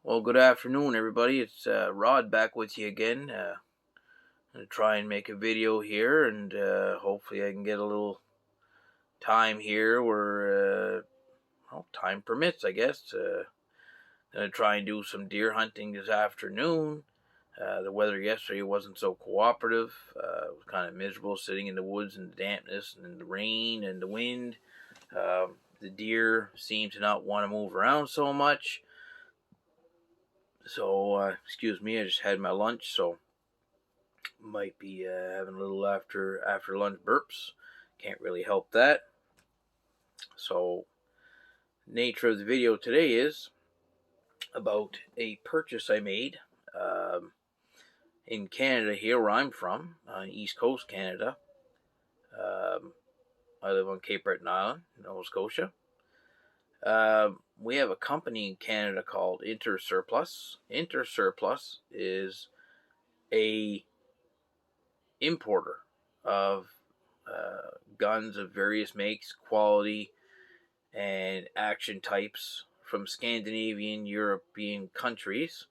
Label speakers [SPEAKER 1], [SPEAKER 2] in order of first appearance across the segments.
[SPEAKER 1] Well, good afternoon, everybody. It's Rod back with you again. I'm going to try and make a video here, and hopefully I can get a little time here where time permits, I guess. Going to try and do some deer hunting this afternoon. The weather yesterday wasn't so cooperative. It was kind of miserable sitting in the woods in the dampness and the rain and the wind. The deer seem to not want to move around so much. So, excuse me, I just had my lunch, so might be having a little after lunch burps. Can't really help that. So, nature of the video today is about a purchase I made in Canada here, where I'm from, East Coast Canada. I live on Cape Breton Island, Nova Scotia. We have a company in Canada called Intersurplus. Intersurplus is a importer of guns of various makes, quality, and action types from Scandinavian, European countries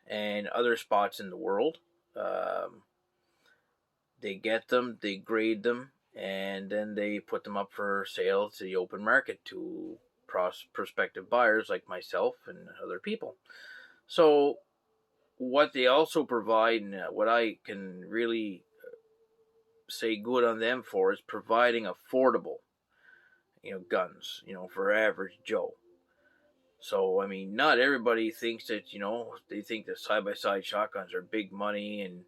[SPEAKER 1] and other spots in the world. They get them, they grade them, and then they put them up for sale to the open market to prospective buyers like myself and other people. So what they also provide, and what I can really say good on them for, is providing affordable, guns, for average Joe. So, I mean, not everybody thinks that, they think that side-by-side shotguns are big money and,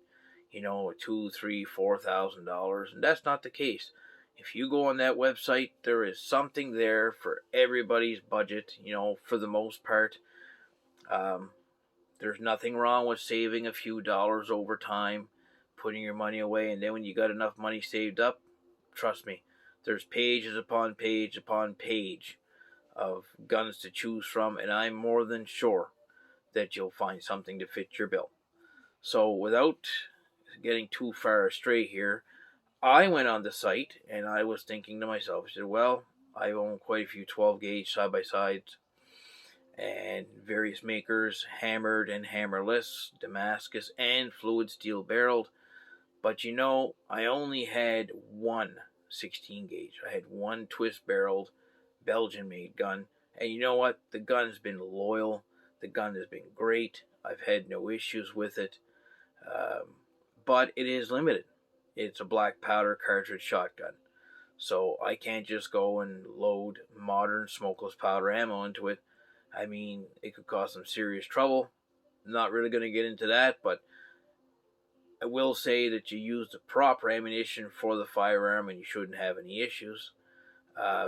[SPEAKER 1] $2,000, $3,000, $4,000, and that's not the case. If you go on that website, there is something there for everybody's budget, for the most part. There's nothing wrong with saving a few dollars over time, putting your money away, and then when you got enough money saved up, trust me, there's pages upon page upon page of guns to choose from, and I'm more than sure that you'll find something to fit your bill. So without getting too far astray here, I went on the site and I was thinking to myself, I said, well, I own quite a few 12 gauge side-by-sides and various makers, hammered and hammerless, Damascus and fluid steel barreled. But I only had one 16 gauge. I had one twist barreled Belgian made gun. And you know what? The gun's been loyal. The gun has been great. I've had no issues with it. But it is limited. It's a black powder cartridge shotgun. So I can't just go and load modern smokeless powder ammo into it. I mean, it could cause some serious trouble. I'm not really going to get into that, but I will say that you use the proper ammunition for the firearm and you shouldn't have any issues.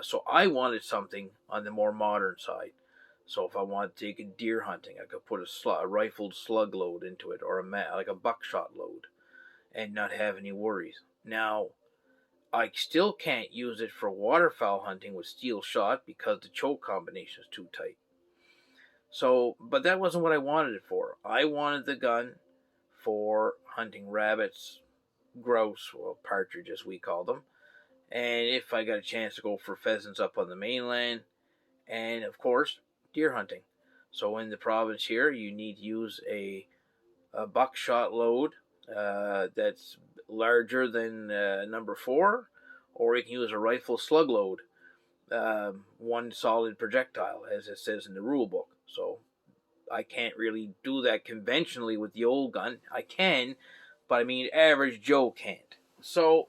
[SPEAKER 1] So I wanted something on the more modern side. So if I wanted to take it deer hunting, I could put a rifled slug load into it, or like a buckshot load, and not have any worries. Now, I still can't use it for waterfowl hunting with steel shot because the choke combination is too tight. So, but that wasn't what I wanted it for. I wanted the gun for hunting rabbits, grouse, well, partridge as we call them, and if I got a chance to go for pheasants up on the mainland, and of course, deer hunting. So in the province here, you need to use a buckshot load that's larger than number 4, or you can use a rifle slug load, one solid projectile, as it says in the rule book. So I can't really do that conventionally with the old gun. I can, but I mean, average Joe can't. So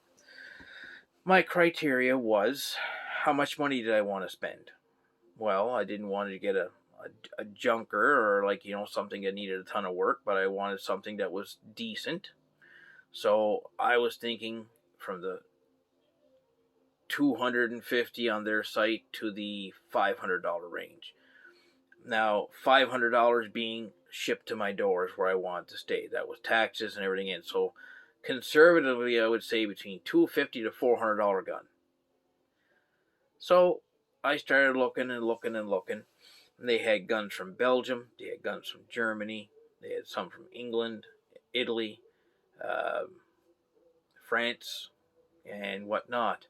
[SPEAKER 1] my criteria was, how much money did I want to spend? Well, I didn't want to get a junker, or something that needed a ton of work, but I wanted something that was decent. So I was thinking from the $250 on their site to the $500 range. Now, $500 being shipped to my door is where I wanted to stay. That was taxes and everything in. So conservatively, I would say between $250 to $400 gun. So I started looking and looking and looking. And they had guns from Belgium. They had guns from Germany. They had some from England, Italy, France, and whatnot.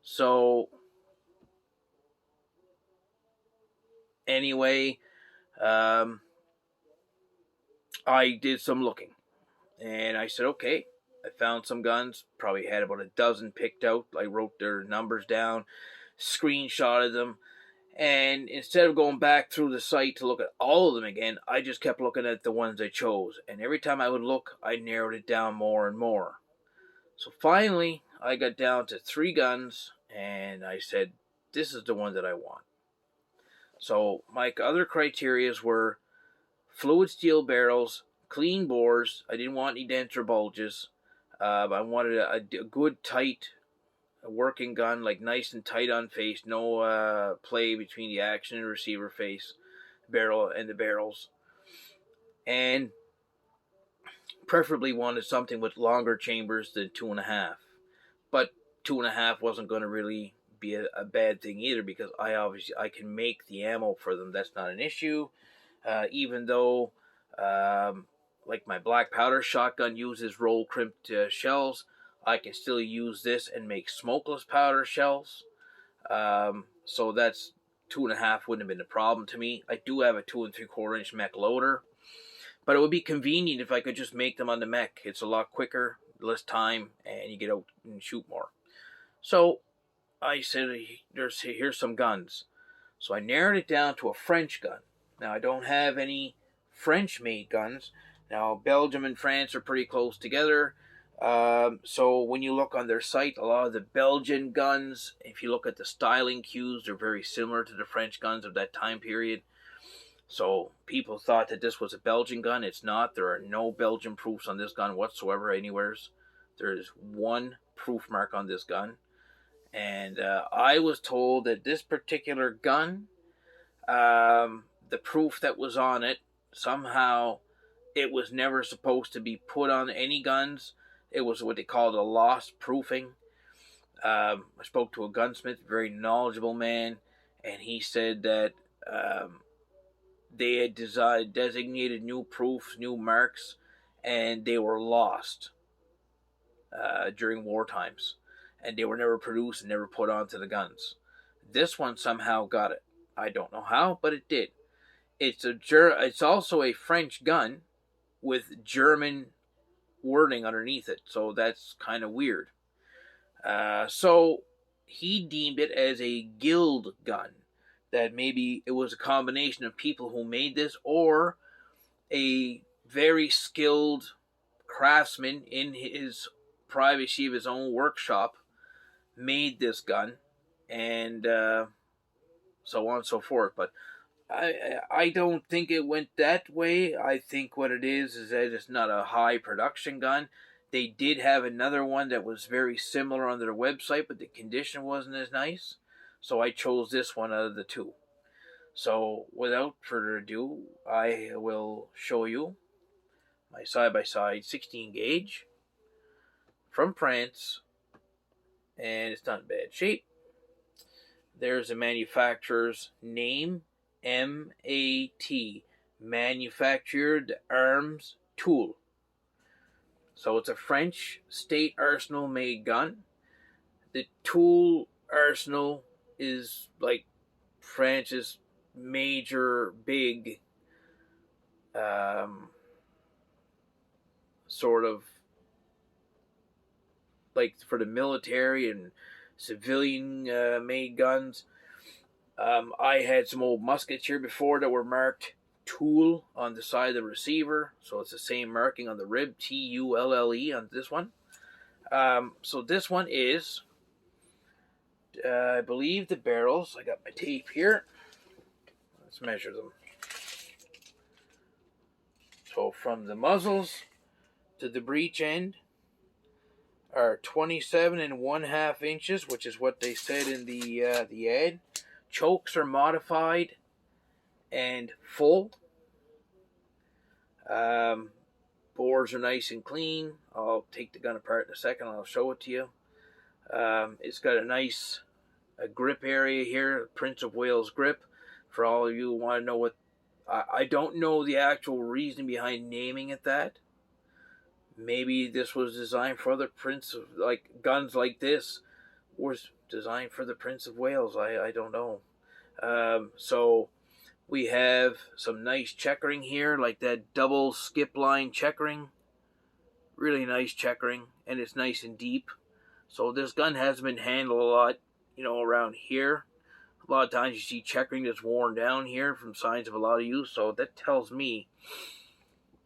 [SPEAKER 1] So anyway, I did some looking, and I said, okay, I found some guns, probably had about a dozen picked out. I wrote their numbers down, screenshotted them, and instead of going back through the site to look at all of them again, I just kept looking at the ones I chose. And every time I would look, I narrowed it down more and more. So finally, I got down to 3 guns, and I said, this is the one that I want. So my other criterias were fluid steel barrels, clean bores. I didn't want any dents or bulges. I wanted a good, tight working gun, like nice and tight on face, no play between the action and receiver face, barrel and the barrels, and preferably wanted something with longer chambers than 2.5. But 2.5 wasn't going to really be a bad thing either, because I can make the ammo for them. That's not an issue. Even though, like my black powder shotgun uses roll crimped shells, I can still use this and make smokeless powder shells. So that's 2.5 wouldn't have been a problem to me. I do have a 2 3/4 inch mech loader, but it would be convenient if I could just make them on the mech. It's a lot quicker, less time, and you get out and shoot more. So I said, here's some guns. So I narrowed it down to a French gun. Now, I don't have any French-made guns. Now, Belgium and France are pretty close together. So when you look on their site, a lot of the Belgian guns, if you look at the styling cues, they're very similar to the French guns of that time period. So people thought that this was a Belgian gun. It's not. There are no Belgian proofs on this gun whatsoever anywheres. There is one proof mark on this gun. And I was told that this particular gun, the proof that was on it, somehow it was never supposed to be put on any guns. It was what they called a lost proofing. I spoke to a gunsmith, very knowledgeable man, and he said that they had designated new proofs, new marks, and they were lost during war times. And they were never produced and never put onto the guns. This one somehow got it. I don't know how, but it did. It's also a French gun with German wording underneath it, so that's kind of weird. So he deemed it as a guild gun, that maybe it was a combination of people who made this, or a very skilled craftsman in his privacy of his own workshop made this gun, and so on and so forth. But I don't think it went that way. I think what it is that it's not a high production gun. They did have another one that was very similar on their website, but the condition wasn't as nice. So I chose this one out of the 2. So without further ado, I will show you my side-by-side 16 gauge from France, and it's not in bad shape. There's the manufacturer's name, MAT, Manufactured Arms Tool. So it's a French state arsenal made gun. The tool arsenal is like France's major big sort of like for the military and civilian made guns. I had some old muskets here before that were marked Tool on the side of the receiver, so it's the same marking on the rib, Tulle on this one. So this one is, I believe the barrels, I got my tape here, let's measure them. So from the muzzles to the breech end are 27.5 inches, which is what they said in the ad. Chokes are modified and full. Bores are nice and clean. I'll take the gun apart in a second. I'll show it to you. It's got a nice grip area here, Prince of Wales grip. For all of you who want to know what, I don't know the actual reason behind naming it that. Maybe this was designed for other guns like this was designed for the Prince of Wales. I don't know. So We have some nice checkering here, like that double skip line checkering. Really nice checkering, and it's nice and deep. So this gun hasn't been handled a lot, around here. A lot of times you see checkering that's worn down here from signs of a lot of use. So that tells me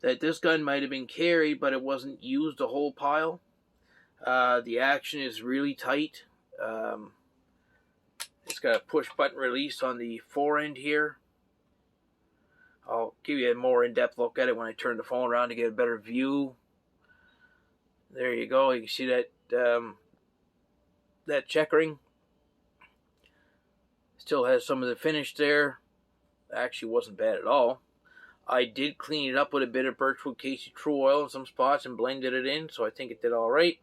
[SPEAKER 1] that this gun might have been carried, but it wasn't used a whole pile. The action is really tight. It's got a push button release on the forend here. I'll give you a more in-depth look at it when I turn the phone around to get a better view. There you go. You can see that that checkering still has some of the finish there. Actually wasn't bad at all. I did clean it up with a bit of Birchwood Casey True Oil in some spots and blended it in, so I think it did all right.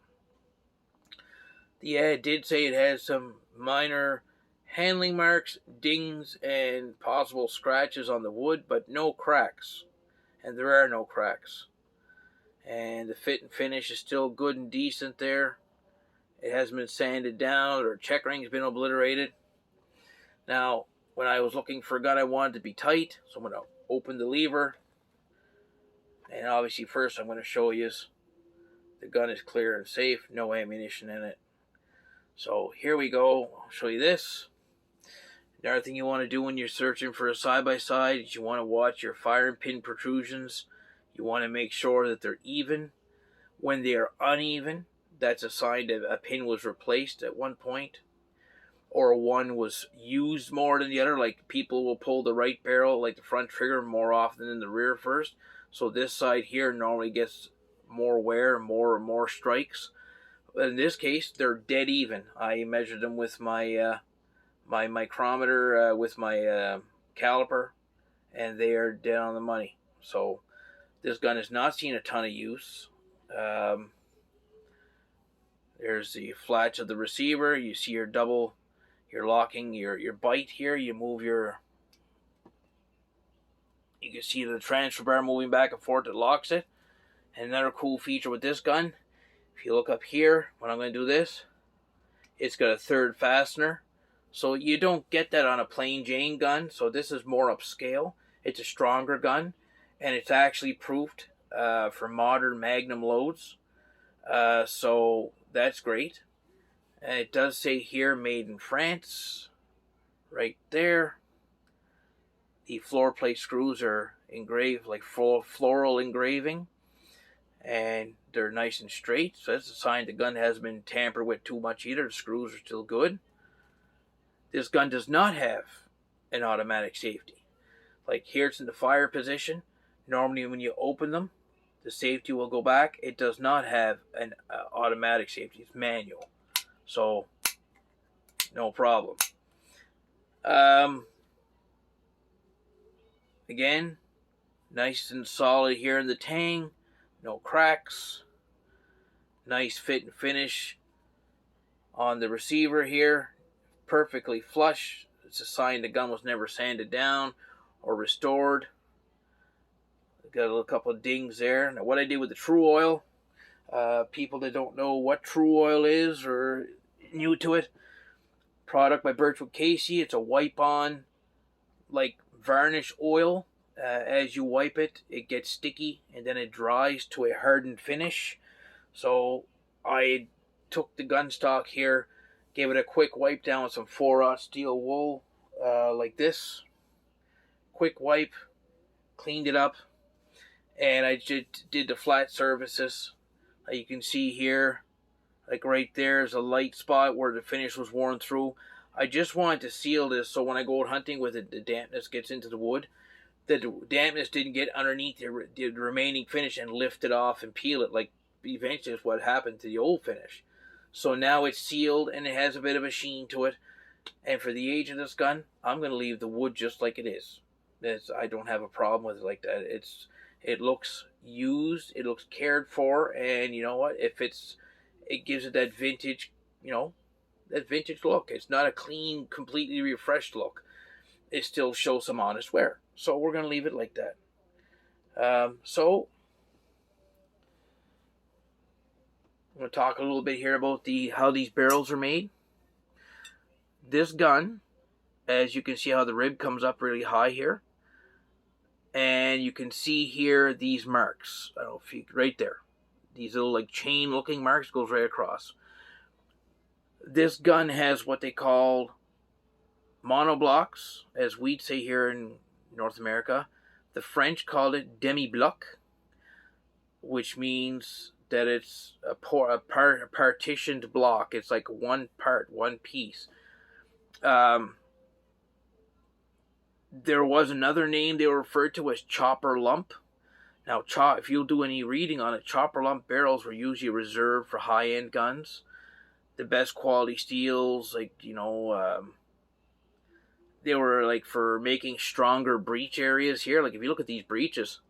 [SPEAKER 1] The ad did say it has some minor handling marks, dings, and possible scratches on the wood, but no cracks. And there are no cracks. And the fit and finish is still good and decent there. It hasn't been sanded down or checkering has been obliterated. Now, when I was looking for a gun, I wanted to be tight, so I'm going to open the lever. And obviously first I'm going to show you the gun is clear and safe, no ammunition in it. So here we go. I'll show you this. Another thing you want to do when you're searching for a side-by-side is you want to watch your firing pin protrusions. You want to make sure that they're even. When they are uneven, that's a sign that a pin was replaced at one point, or one was used more than the other. Like people will pull the right barrel, like the front trigger, more often than the rear first. So this side here normally gets more wear, more strikes. In this case, they're dead even. I measured them with my my micrometer, with my caliper, and they are dead on the money. So this gun has not seen a ton of use. There's the flats of the receiver. You see your double, you're locking your bite here. You move you can see the transfer bar moving back and forth that locks it. And another cool feature with this gun, if you look up here, when I'm going to do this, it's got a third fastener. So you don't get that on a plain Jane gun. So this is more upscale. It's a stronger gun, and it's actually proofed for modern Magnum loads. So that's great. And it does say here, made in France, right there. The floor plate screws are engraved like floral engraving, and they're nice and straight. So that's a sign the gun hasn't been tampered with too much either. The screws are still good. This gun does not have an automatic safety. Like here it's in the fire position. Normally when you open them, the safety will go back. It does not have an automatic safety. It's manual. So, no problem. Again, nice and solid here in the tang. No cracks. Nice fit and finish on the receiver here. Perfectly flush. It's a sign the gun was never sanded down or restored. Got a couple of dings there. Now what I did with the True Oil, people that don't know what True Oil is or new to it, product by Birchwood Casey. It's a wipe-on, like varnish oil. As you wipe it, it gets sticky and then it dries to a hardened finish. So I took the gun stock here, gave it a quick wipe down with some 4/0 steel wool, like this. Quick wipe, cleaned it up, and I just did the flat surfaces. You can see here, like right there is a light spot where the finish was worn through. I just wanted to seal this so when I go out hunting with it, the dampness gets into the wood. The dampness didn't get underneath the remaining finish and lift it off and peel it, like eventually is what happened to the old finish. So now it's sealed and it has a bit of a sheen to it. And for the age of this gun, I'm going to leave the wood just like it is. I don't have a problem with it like that. It looks used, it looks cared for, and you know what? It gives it that vintage, that vintage look. It's not a clean, completely refreshed look. It still shows some honest wear. So we're going to leave it like that. So I'm going to talk a little bit here about how these barrels are made. This gun, as you can see how the rib comes up really high here, And you can see here these marks. I don't know if you, right there. These little like chain looking marks goes right across. This gun has what they call monoblocks, as we'd say here in North America. The French called it demi-bloc, which means that it's a partitioned block. It's like one part, one piece. There was another name they were referred to as chopper lump. Now, if you'll do any reading on it, chopper lump barrels were usually reserved for high-end guns. The best quality steels, like, they were like for making stronger breech areas here. Like if you look at these breeches,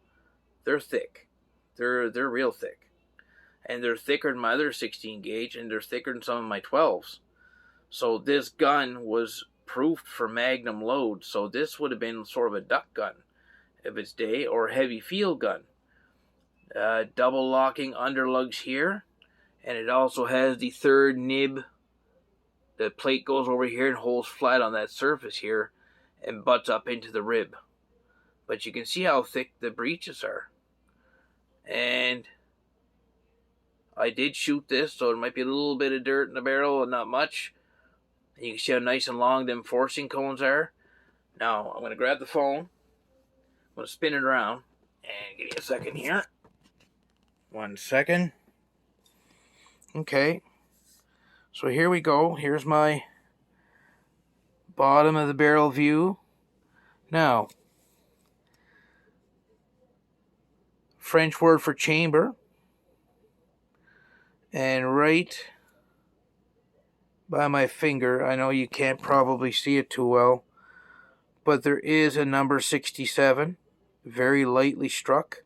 [SPEAKER 1] they're thick. They're real thick. And they're thicker than my other 16 gauge, and they're thicker than some of my 12s. So this gun was proofed for magnum load. So this would have been sort of a duck gun of its day, or a heavy field gun. Double locking underlugs here, and it also has the third nib. The plate goes over here and holds flat on that surface here and butts up into the rib. But you can see how thick the breeches are. And I did shoot this, so it might be a little bit of dirt in the barrel, and not much. And you can see how nice and long them forcing cones are. Now, I'm going to grab the phone. I'm going to spin it around. And give me a second here. 1 second. Okay. So here we go. Here's my bottom of the barrel view. Now, French word for chamber. And right by my finger, I know you can't probably see it too well, but there is a number 67, very lightly struck.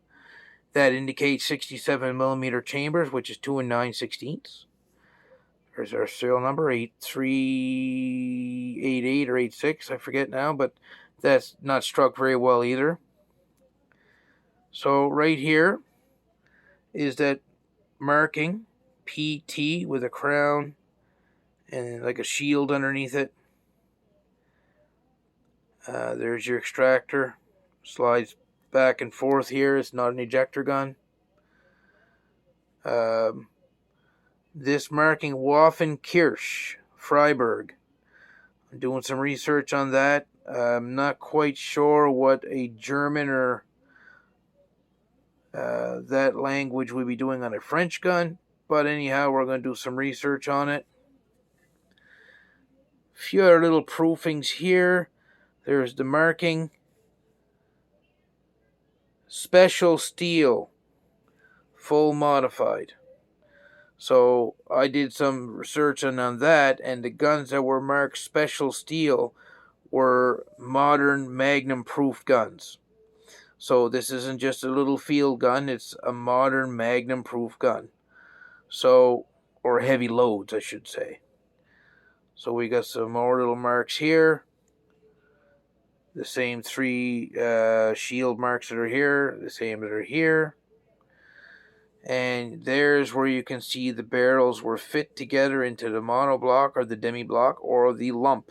[SPEAKER 1] That indicates 67 millimeter chambers, which is 2 9/16. There's our serial number, 8388 or 86, I forget now, but that's not struck very well either. So right here is that marking, PT, with a crown and like a shield underneath it. There's your extractor. Slides back and forth here. It's not an ejector gun. This marking, Waffen-Kirsch, Freiburg. I'm doing some research on that. I'm not quite sure what a German or that language would be doing on a French gun, but anyhow, we're going to do some research on it. A few other little proofings here. There's the marking, special steel, full modified. So I did some research on that, and the guns that were marked special steel were modern magnum-proof guns. So this isn't just a little field gun, it's a modern magnum-proof gun. So, or heavy loads, I should say. So we got some more little marks here. The same 3 shield marks that are here, the same that are here. And there's where you can see the barrels were fit together into the monoblock or the demi-block or the lump.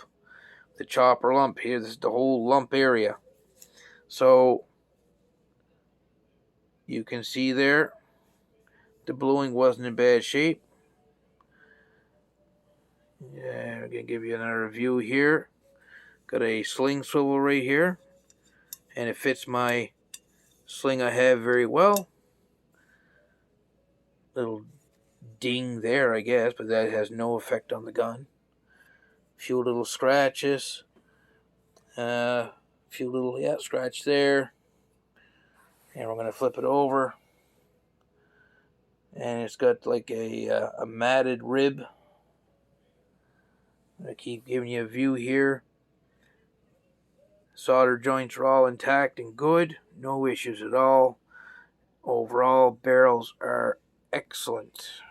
[SPEAKER 1] The chopper lump here, this is the whole lump area. So you can see there, the bluing wasn't in bad shape. Yeah, I'm going to give you another view here. Got a sling swivel right here, and it fits my sling I have very well. Little ding there, I guess, but that has no effect on the gun. Few little scratches. Few little, scratch there. And we're going to flip it over. And it's got like a matted rib. I keep giving you a view here. Solder joints are all intact and good. No issues at all. Overall, barrels are excellent.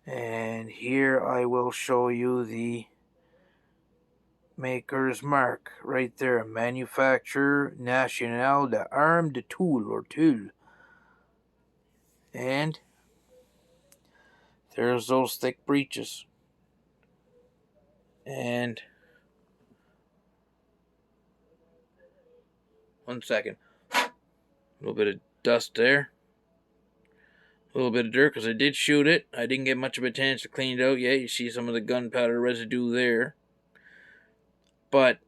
[SPEAKER 1] And here I will show you the maker's mark right there. Manufacturer National d'Armes de Toul or Tulle. And there's those thick breeches. And 1 second. A little bit of dust there. A little bit of dirt because I did shoot it. I didn't get much of a chance to clean it out yet. You see some of the gunpowder residue there. But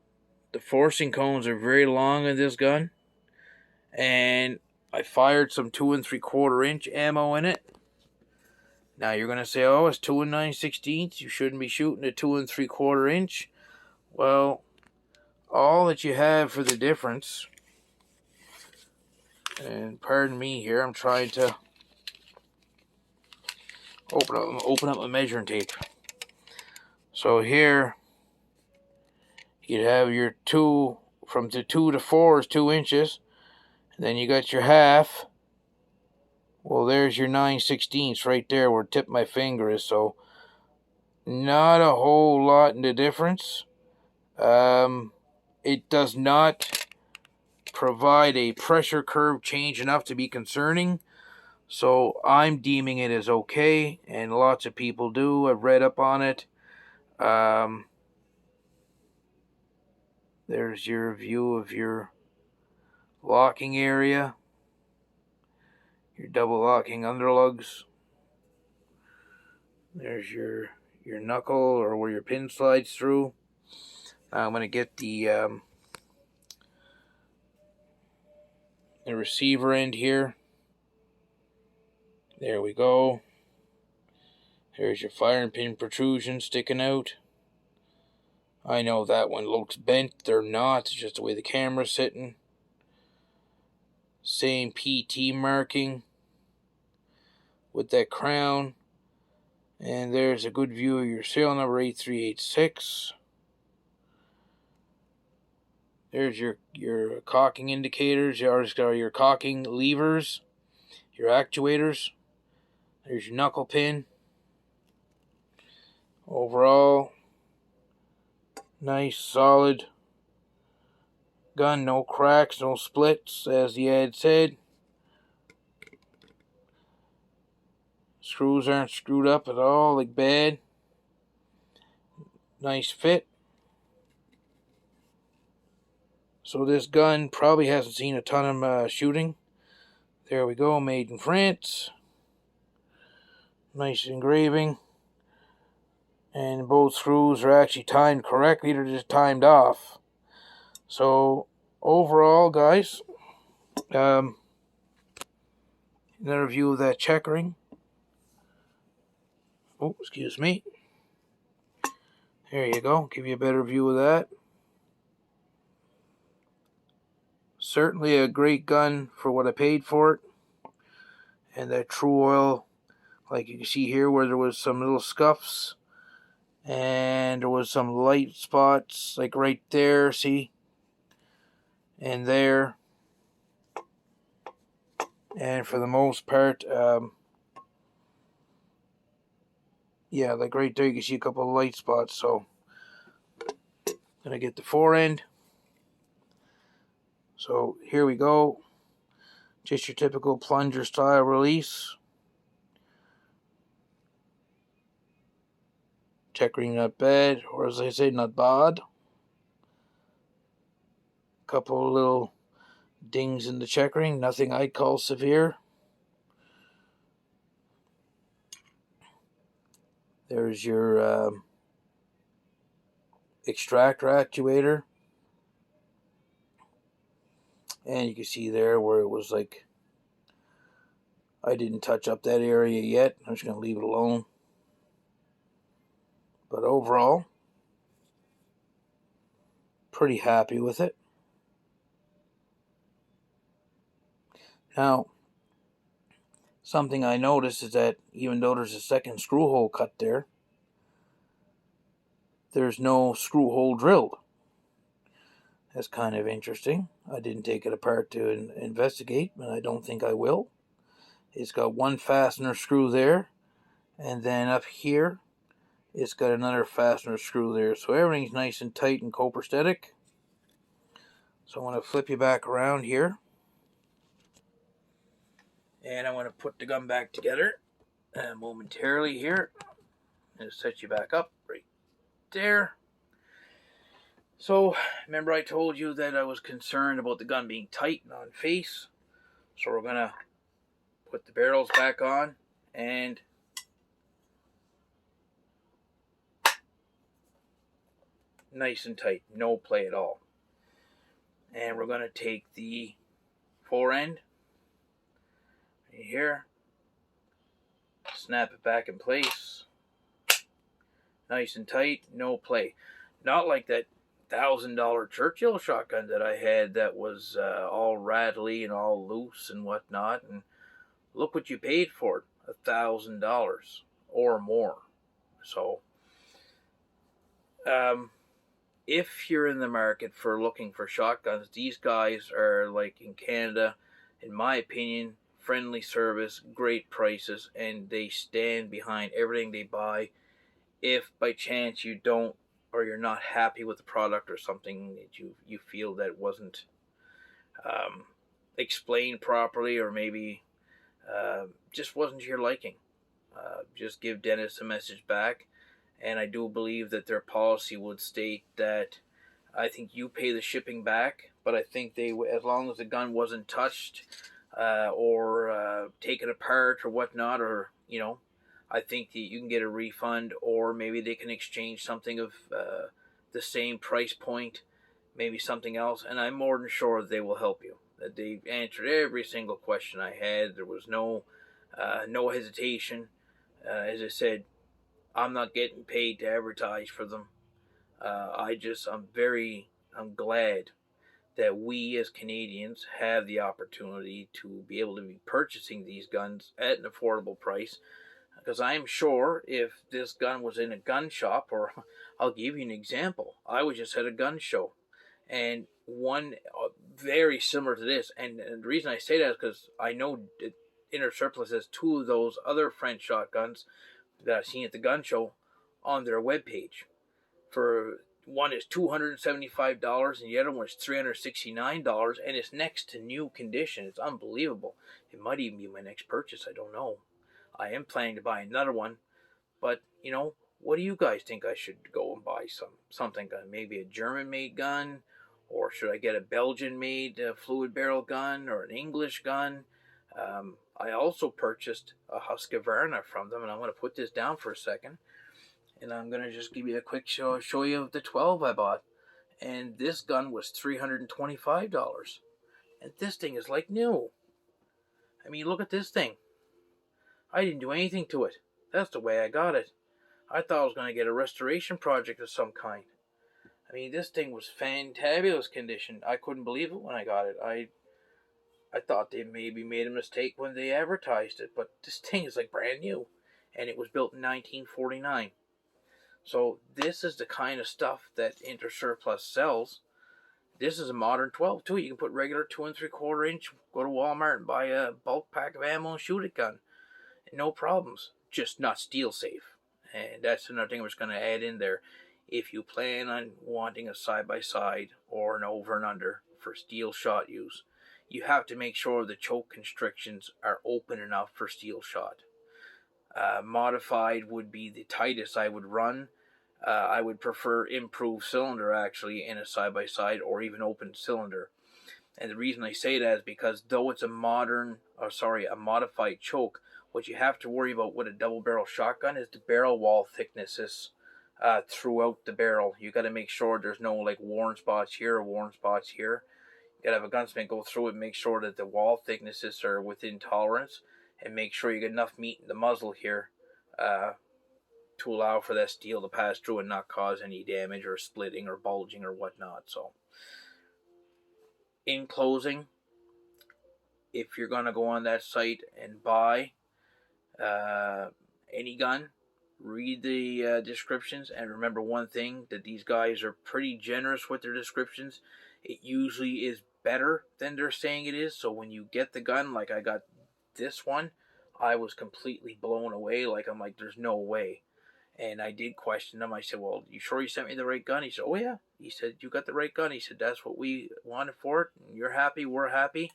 [SPEAKER 1] the forcing cones are very long in this gun. And I fired some 2 3/4 inch ammo in it. Now you're going to say, oh, it's 2 9/16. You shouldn't be shooting a 2 3/4 inch. Well, all that you have for the difference, and pardon me here, I'm trying to open up my measuring tape. So here, you'd have your 2, from the 2 to 4 is 2 inches. And then you got your half. Well, there's your 9/16 right there where the tip of my finger is. So, not a whole lot in the difference. It does not provide a pressure curve change enough to be concerning. So I'm deeming it as okay, and lots of people do. I've read up on it. There's your view of your locking area, your double locking underlugs. There's your knuckle, or where your pin slides through. Now I'm going to get the receiver end here. There we go. There's your firing pin protrusion sticking out. I know that one looks bent. They're not. It's just the way the camera's sitting. Same PT marking with that crown. And there's a good view of your serial number 8386. There's your cocking indicators, your cocking levers, your actuators. There's your knuckle pin. Overall, nice, solid gun. No cracks, no splits, as the ad said. Screws aren't screwed up at all, like bad. Nice fit. So this gun probably hasn't seen a ton of shooting. There we go, made in France. Nice engraving. And both screws are actually timed correctly. They're just timed off. So overall, guys, another view of that checkering. Oh, excuse me. There you go. Give you a better view of that. Certainly a great gun for what I paid for it. And that true oil, like you can see here, where there was some little scuffs. And there was some light spots, like right there, see? And there. And for the most part, yeah, like right there, you can see a couple of light spots. So, gonna get the fore end. So here we go. Just your typical plunger style release. Checkering not bad, or as I say, not bad. Couple of little dings in the checkering, nothing I'd call severe. There's your extractor actuator. And you can see there where it was like, I didn't touch up that area yet. I'm just going to leave it alone. But overall, pretty happy with it. Now, something I noticed is that even though there's a second screw hole cut there, there's no screw hole drilled. That's kind of interesting. I didn't take it apart to investigate, but I don't think I will. It's got one fastener screw there, and then up here, it's got another fastener screw there. So everything's nice and tight and copacetic. So I'm going to flip you back around here. And I'm going to put the gun back together momentarily here. And set you back up right there. So, remember I told you that I was concerned about the gun being tight and on face? So we're gonna put the barrels back on and nice and tight, no play at all. And we're gonna take the fore end right here, snap it back in place, nice and tight, no play. Not like that $1,000 Churchill shotgun that I had that was all rattly and all loose and whatnot. And look what you paid for it, $1,000 or more. So, if you're in the market for looking for shotguns, these guys are, like in Canada, in my opinion, friendly service, great prices, and they stand behind everything they buy. If by chance you don't, or you're not happy with the product or something that you feel that wasn't explained properly, or maybe just wasn't to your liking, just give Dennis a message back. And I do believe that their policy would state that I think you pay the shipping back, but I think they, as long as the gun wasn't touched or taken apart or whatnot, or I think that you can get a refund, or maybe they can exchange something of the same price point, maybe something else, and I'm more than sure that they will help you. That they answered every single question I had. There was no hesitation. As I said, I'm not getting paid to advertise for them. I'm glad that we as Canadians have the opportunity to be able to be purchasing these guns at an affordable price. Because I'm sure if this gun was in a gun shop, or I'll give you an example. I was just at a gun show, and one very similar to this. And the reason I say that is because I know Intersurplus has two of those other French shotguns that I've seen at the gun show on their webpage. For one is $275 and the other one is $369, and it's next to new condition. It's unbelievable. It might even be my next purchase. I don't know. I am planning to buy another one, but what do you guys think I should go and buy something? Maybe a German-made gun, or should I get a Belgian-made fluid barrel gun, or an English gun? I also purchased a Husqvarna from them, and I'm going to put this down for a second, and I'm going to just give you a quick show you of the 12 I bought. And this gun was $325, and this thing is like new. I mean, look at this thing. I didn't do anything to it. That's the way I got it. I thought I was going to get a restoration project of some kind. I mean, this thing was fantabulous condition. I couldn't believe it when I got it. I thought they maybe made a mistake when they advertised it, but this thing is like brand new, and it was built in 1949. So this is the kind of stuff that Intersurplus sells. This is a modern 12 too. You can put regular 2 3/4 inch. Go to Walmart and buy a bulk pack of ammo and shoot it gun. No problems. Just not steel safe. And that's another thing we're just going to add in there. If you plan on wanting a side-by-side or an over and under for steel shot use, you have to make sure the choke constrictions are open enough for steel shot. Modified would be the tightest I would run. I would prefer improved cylinder actually in a side-by-side, or even open cylinder. And the reason I say that is because though it's a modified choke, what you have to worry about with a double barrel shotgun is the barrel wall thicknesses throughout the barrel. You got to make sure there's no like worn spots here or worn spots here. You got to have a gunsmith go through it and make sure that the wall thicknesses are within tolerance, and make sure you get enough meat in the muzzle here to allow for that steel to pass through and not cause any damage or splitting or bulging or whatnot. So, in closing, if you're going to go on that site and buy any gun, read the descriptions, and remember one thing, that these guys are pretty generous with their descriptions. It usually is better than they're saying it is. So when you get the gun, like I got this one, I was completely blown away. I'm like, there's no way. And I did question him. I said, well, you sure you sent me the right gun? He said, oh yeah. He said, you got the right gun. He said, that's what we wanted for it. You're happy, we're happy.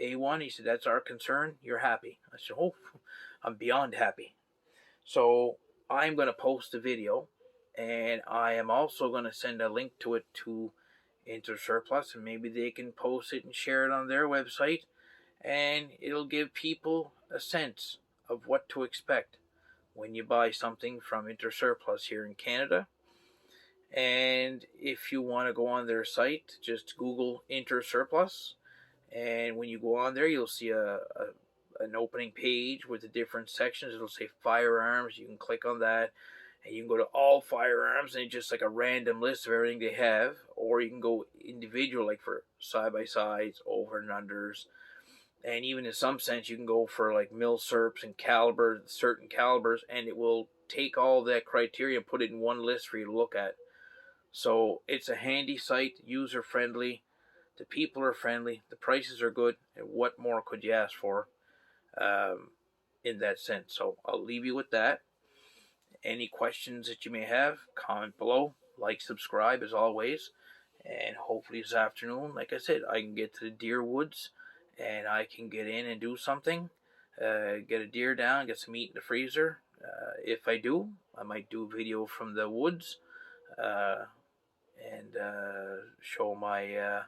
[SPEAKER 1] A1, he said, that's our concern. You're happy. I said, oh, I'm beyond happy. So I'm going to post a video, and I am also going to send a link to it to Intersurplus, and maybe they can post it and share it on their website, and it'll give people a sense of what to expect when you buy something from Intersurplus here in Canada. And if you want to go on their site, just Google Intersurplus, and when you go on there, you'll see an opening page with the different sections. It'll say firearms. You can click on that, and you can go to all firearms, and it's just like a random list of everything they have. Or you can go individual, like for side by sides, over and unders, and even in some sense, you can go for like milsurps and calibers, certain calibers, and it will take all that criteria and put it in one list for you to look at. So it's a handy site, user friendly. The people are friendly. The prices are good. And what more could you ask for in that sense? So I'll leave you with that. Any questions that you may have, comment below. Like, subscribe as always. And hopefully this afternoon, like I said, I can get to the deer woods and I can get in and do something. Get a deer down, get some meat in the freezer. If I do, I might do a video from the woods and show my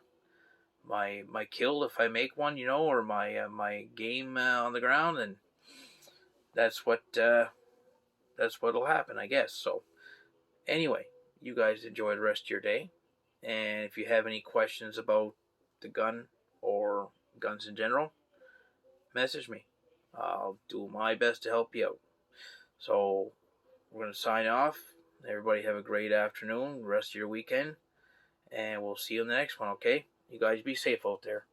[SPEAKER 1] my kill if I make one, or my game on the ground, and that's what'll happen, I guess. So anyway, you guys enjoy the rest of your day, and if you have any questions about the gun or guns in general, message me. I'll do my best to help you out. So we're going to sign off. Everybody have a great afternoon, rest of your weekend, and we'll see you in the next one, okay? You guys be safe out there.